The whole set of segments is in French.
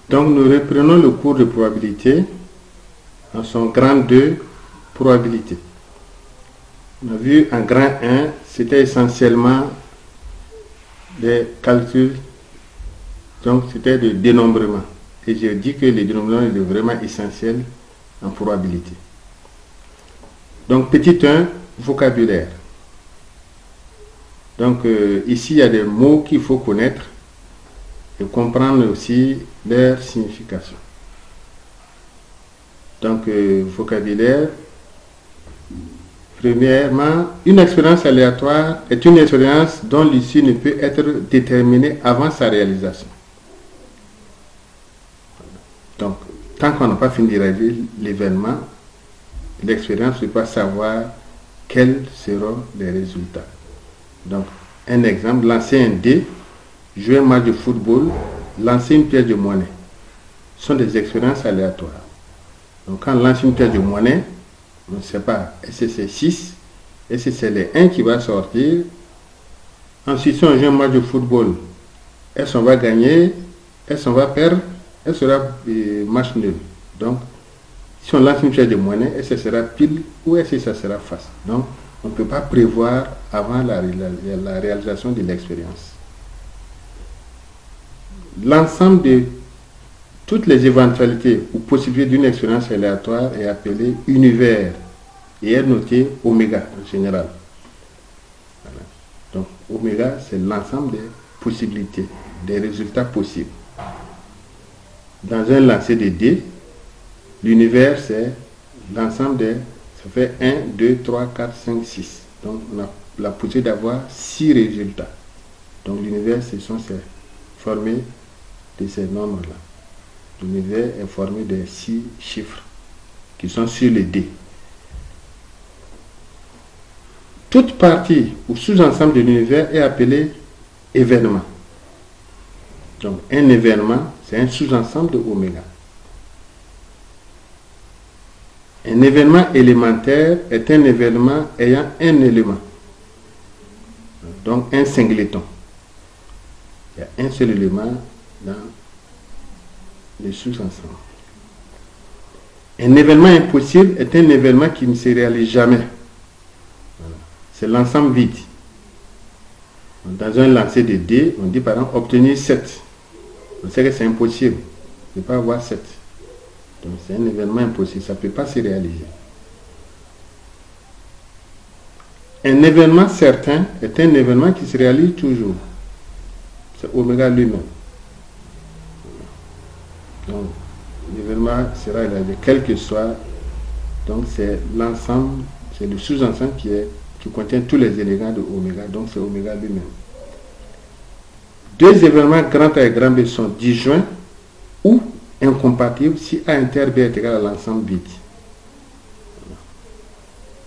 Donc nous reprenons le cours de probabilité dans son grand 2, probabilité. On a vu en grand 1, c'était essentiellement des calculs, donc c'était de dénombrement. Et j'ai dit que le dénombrement est vraiment essentiel en probabilité. Donc petit 1, vocabulaire. Donc ici il y a des mots qu'il faut connaître et comprendre aussi leur signification. Donc vocabulaire. Premièrement, une expérience aléatoire est une expérience dont l'issue ne peut être déterminée avant sa réalisation. Donc, tant qu'on n'a pas fini de réaliser l'événement, l'expérience ne peut pas savoir quels seront les résultats. Donc, un exemple, lancer un dé, jouer un match de football, lancer une pièce de monnaie. Ce sont des expériences aléatoires. Donc, quand on lance une pièce de monnaie, on ne sait pas, est-ce que c'est 6, est-ce que c'est les 1 qui va sortir. Ensuite, si on joue un match de football, est-ce qu'on va gagner, est-ce qu'on va perdre, est-ce que sera match nul. Donc, si on lance une pièce de monnaie, est-ce que ça sera pile ou est-ce que ça sera face. Donc, on ne peut pas prévoir avant la réalisation de l'expérience. L'ensemble de toutes les éventualités ou possibilités d'une expérience aléatoire est appelé univers et est noté oméga en général. Voilà. Donc oméga, c'est l'ensemble des possibilités, des résultats possibles. Dans un lancer de dés, l'univers, c'est l'ensemble des... Ça fait 1, 2, 3, 4, 5, 6. Donc on a la possibilité d'avoir 6 résultats. Donc l'univers, c'est formé de ces nombres-là. L'univers est formé de 6 chiffres qui sont sur les dés. Toute partie ou sous-ensemble de l'univers est appelé événement. Donc un événement, c'est un sous-ensemble de oméga. Un événement élémentaire est un événement ayant un élément. Donc un singleton. Il y a un seul élément dans les sous-ensembles. Un événement impossible est un événement qui ne se réalise jamais. Voilà. C'est l'ensemble vide. Dans un lancer de dés, on dit par exemple obtenir 7. On sait que c'est impossible. On ne peut pas avoir 7. Donc c'est un événement impossible. Ça ne peut pas se réaliser. Un événement certain est un événement qui se réalise toujours. C'est oméga lui-même. Donc, l'événement sera réalisé, quel que soit. Donc, c'est l'ensemble, c'est le sous-ensemble qui contient tous les éléments de oméga. Donc, c'est oméga lui-même. Deux événements grand A et grand B sont disjoints ou incompatibles si A inter B est égal à l'ensemble vide.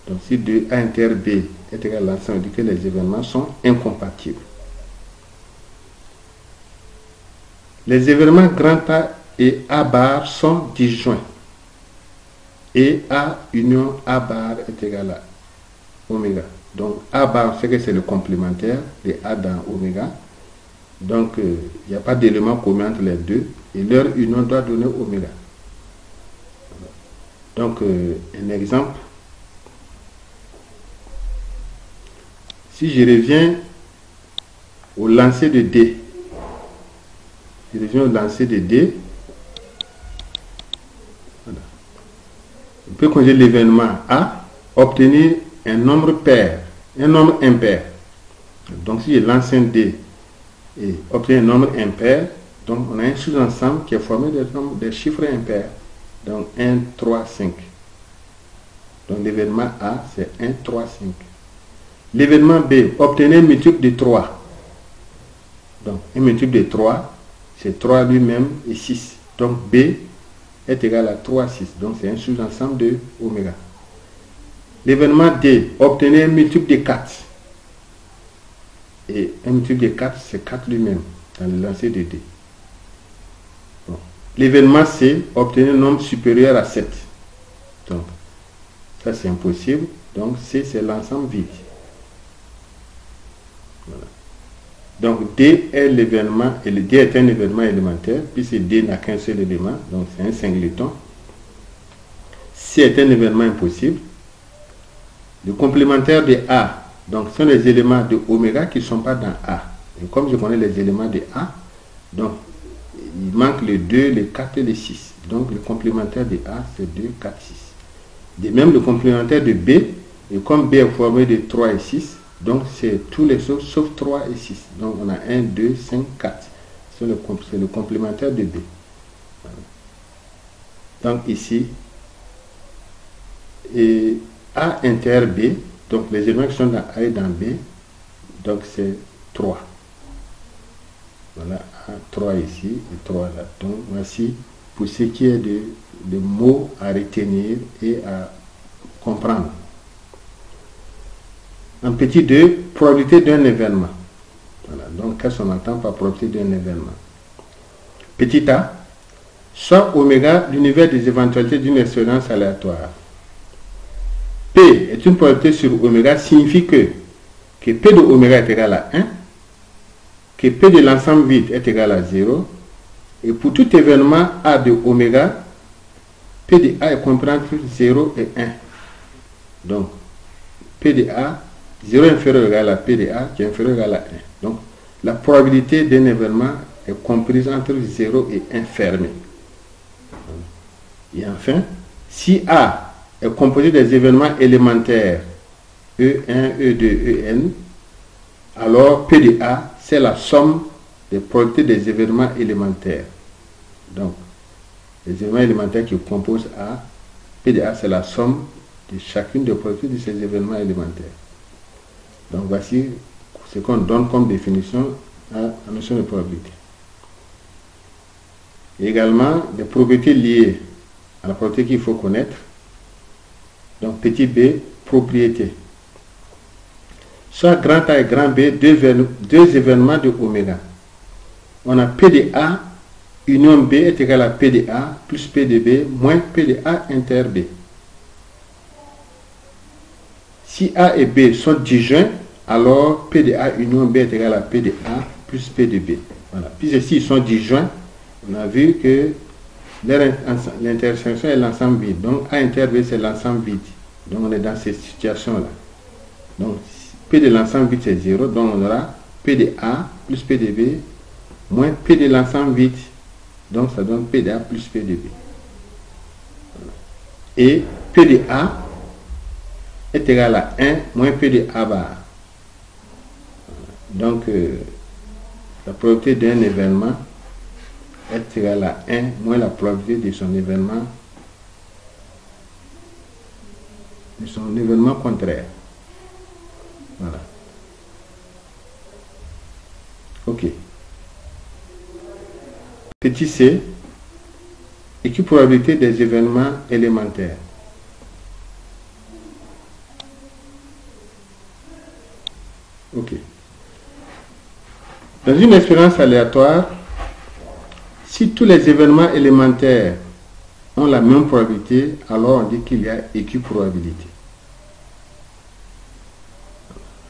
Donc, si 2A inter B est égal à l'ensemble, on dit que les événements sont incompatibles. Les événements grand A et A bar sont disjoints. Et A union A bar est égal à oméga. Donc A bar, c'est que c'est le complémentaire de A dans oméga. Donc il n'y a pas d'élément commun entre les deux. Et leur union doit donner oméga. Donc un exemple. Si je reviens au lancer de dés. Je reviens au lancer de dés. On peut conjuguer l'événement A, obtenir un nombre pair, un nombre impair. Donc si je lance un dé et obtenir un nombre impair, donc on a un sous-ensemble qui est formé des chiffres impairs. Donc 1, 3, 5. Donc l'événement A, c'est 1, 3, 5. L'événement B, obtenir un multiple de 3. Donc un multiple de 3, c'est 3 lui-même et 6. Donc B est égal à 3, 6. Donc c'est un sous-ensemble de oméga. L'événement D, obtenir un multiple de 4. Et un multiple de 4, c'est 4 lui-même dans le lancer de D. Bon. L'événement C, obtenir un nombre supérieur à 7. Donc, ça c'est impossible. Donc C, c'est l'ensemble vide. Voilà. Donc D est l'événement, et le D est un événement élémentaire, puisque D n'a qu'un seul élément, donc c'est un singleton. C est un événement impossible. Le complémentaire de A, donc ce sont les éléments de oméga qui ne sont pas dans A. Et comme je connais les éléments de A, donc il manque les 2, les 4 et les 6. Donc le complémentaire de A, c'est 2, 4, 6. De même, le complémentaire de B, et comme B est formé de 3 et 6, donc c'est tous les sauf 3 et 6. Donc on a 1, 2, 5, 4. C'est le complémentaire de B. Voilà. Donc ici, et A inter B, donc les éléments qui sont dans A et dans B, donc c'est 3. Voilà, 3 ici et 3 là. Donc voici pour ce qui est de mots à retenir et à comprendre. En petit 2, probabilité d'un événement. Voilà, donc qu'est-ce qu'on entend par probabilité d'un événement? Petit a, soit oméga l'univers des éventualités d'une expérience aléatoire. P est une probabilité sur oméga signifie que P de oméga est égal à 1, que P de l'ensemble vide est égal à 0, et pour tout événement A de oméga, P de A est compris entre 0 et 1. Donc, P de A, 0 inférieur ou égal à P de A, qui est inférieur ou égal à 1. Donc, la probabilité d'un événement est comprise entre 0 et 1 fermé. Et enfin, si A est composé des événements élémentaires E1, E2, En, alors P de A, c'est la somme des probabilités des événements élémentaires. Donc, les événements élémentaires qui composent A, P de A, c'est la somme de chacune des probabilités de ces événements élémentaires. Donc, voici ce qu'on donne comme définition à la notion de probabilité. Et également, des propriétés liées à la probabilité qu'il faut connaître. Donc, petit b, propriété. Soit grand A et grand B, deux événements de oméga. On a P de A, union B est égal à P de A plus P de B moins P de A inter B. Si A et B sont disjoints, alors P de A union B est égal à P de A plus P de B. Voilà. Puis ici, ils sont disjoints. On a vu que l'intersection est l'ensemble vide. Donc A inter B, c'est l'ensemble vide. Donc on est dans cette situation-là. Donc P de l'ensemble vide, c'est 0. Donc on aura P de A plus P de B moins P de l'ensemble vide. Donc ça donne P de A plus P de B. Voilà. Et P de A est égal à 1 moins P de A bar. Voilà. Donc la probabilité d'un événement est égale à 1 moins la probabilité de son événement contraire. Voilà. Ok. Petit c, équiprobabilité des événements élémentaires. Ok. Dans une expérience aléatoire, si tous les événements élémentaires ont la même probabilité, alors on dit qu'il y a équiprobabilité.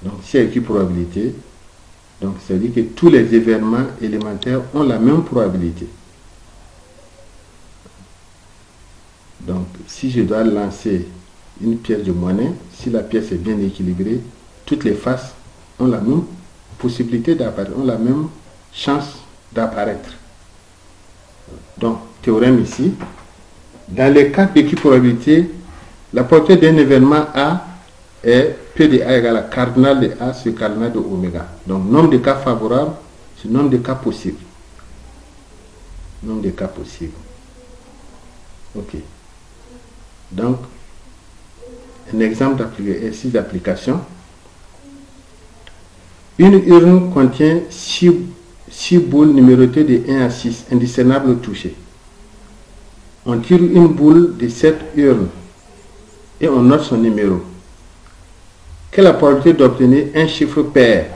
Donc, s'il y a équiprobabilité, donc ça veut dire que tous les événements élémentaires ont la même probabilité. Donc, si je dois lancer une pièce de monnaie, si la pièce est bien équilibrée, toutes les faces ont la même possibilité d'apparaître, ont la même chance d'apparaître. Donc, théorème ici, dans les cas d'équiprobabilité, la probabilité d'un événement A est P de A égale à cardinal de A sur cardinal de oméga. Donc, nombre de cas favorables sur nombre de cas possibles. Nombre de cas possibles. Ok. Donc, un exemple d'application. Une urne contient 6 boules numérotées de 1 à 6, indiscernables au toucher. On tire une boule de cette urne et on note son numéro. Quelle est la probabilité d'obtenir un chiffre pair?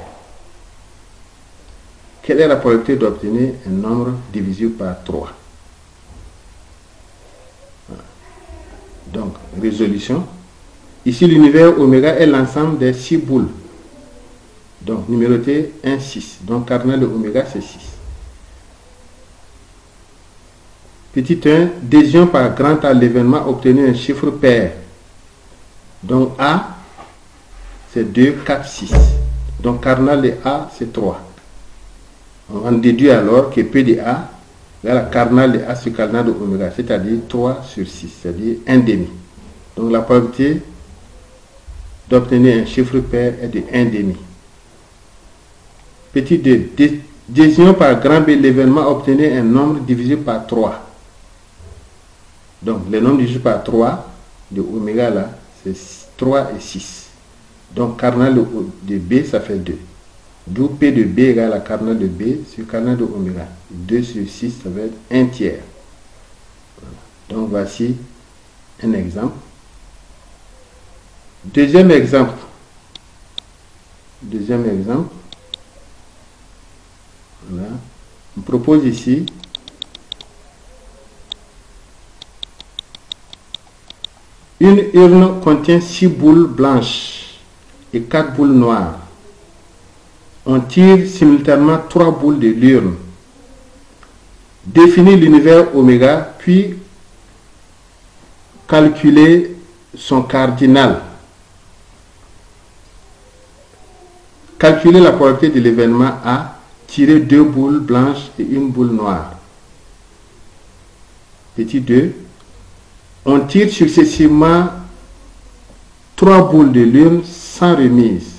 Quelle est la probabilité d'obtenir un nombre divisible par 3? Voilà. Donc, résolution. Ici, l'univers oméga est l'ensemble des 6 boules. Donc, numéroté 1, 6. Donc, cardinal de oméga, c'est 6. Petit 1, adhésion par grand A l'événement, obtenir un chiffre pair. Donc, A, c'est 2, 4, 6. Donc, cardinal de A, c'est 3. On déduit alors que P de A égale la cardinal de A sur cardinal de oméga, c'est-à-dire 3 sur 6, c'est-à-dire 1 demi. Donc, la probabilité d'obtenir un chiffre pair est de 1 demi. Petit 2, adhésion par grand B l'événement, obtenir un nombre divisé par 3. Donc, le nombre divisé par 3 de oméga là, c'est 3 et 6. Donc, cardinal de B, ça fait 2. D'où P de B égale la cardinal de B sur cardinal de oméga. 2 sur 6, ça va être 1 tiers. Voilà. Donc, voici un exemple. Deuxième exemple. Voilà. On propose ici une urne contient 6 boules blanches et 4 boules noires. On tire simultanément 3 boules de l'urne. Définir l'univers oméga, puis calculer son cardinal. Calculer la probabilité de l'événement A, tirer 2 boules blanches et 1 boule noire. Petit 2. On tire successivement 3 boules de l'urne sans remise.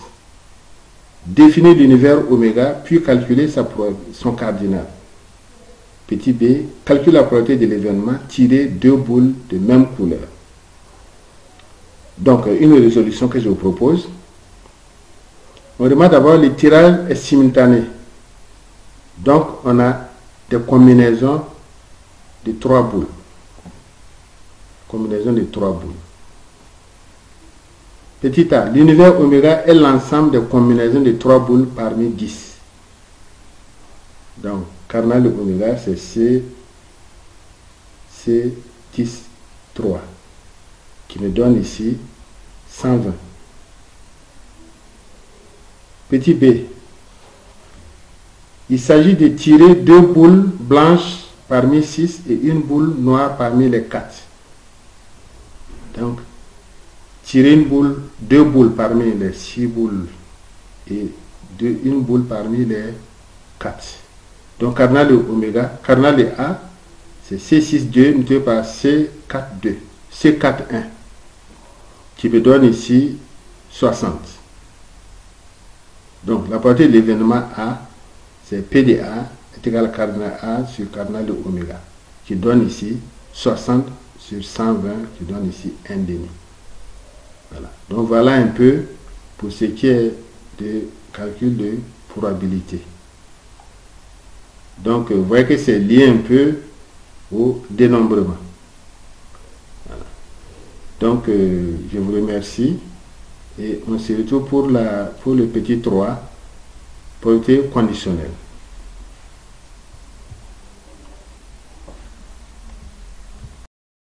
Définir l'univers oméga, puis calculer son cardinal. Petit b, calcule la probabilité de l'événement, tirer 2 boules de même couleur. Donc, une résolution que je vous propose. On remarque d'abord le tirage est simultané. Donc, on a des combinaisons de 3 boules. Combinaison de 3 boules. Petit a, l'univers oméga est l'ensemble des combinaisons de 3 boules parmi 10. Donc, cardinal de oméga, c'est C10, 3, qui me donne ici 120. Petit b, il s'agit de tirer 2 boules blanches parmi 6 et 1 boule noire parmi les 4. Donc, tirer 2 boules parmi les 6 boules et 1 boule parmi les 4. Donc, cardinal de oméga, cardinal de A, c'est C6,2 multiplié par C4,2, C4,1, qui me donne ici 60. Donc, la probabilité de l'événement A, c'est P de A est égal à cardinal A sur cardinal de oméga, qui donne ici 60 sur 120, qui donne ici 1 demi. Voilà. Donc, voilà un peu pour ce qui est de calcul de probabilité. Donc, vous voyez que c'est lié un peu au dénombrement. Voilà. Donc, je vous remercie et on se retrouve pour le petit 3, probabilité conditionnelle.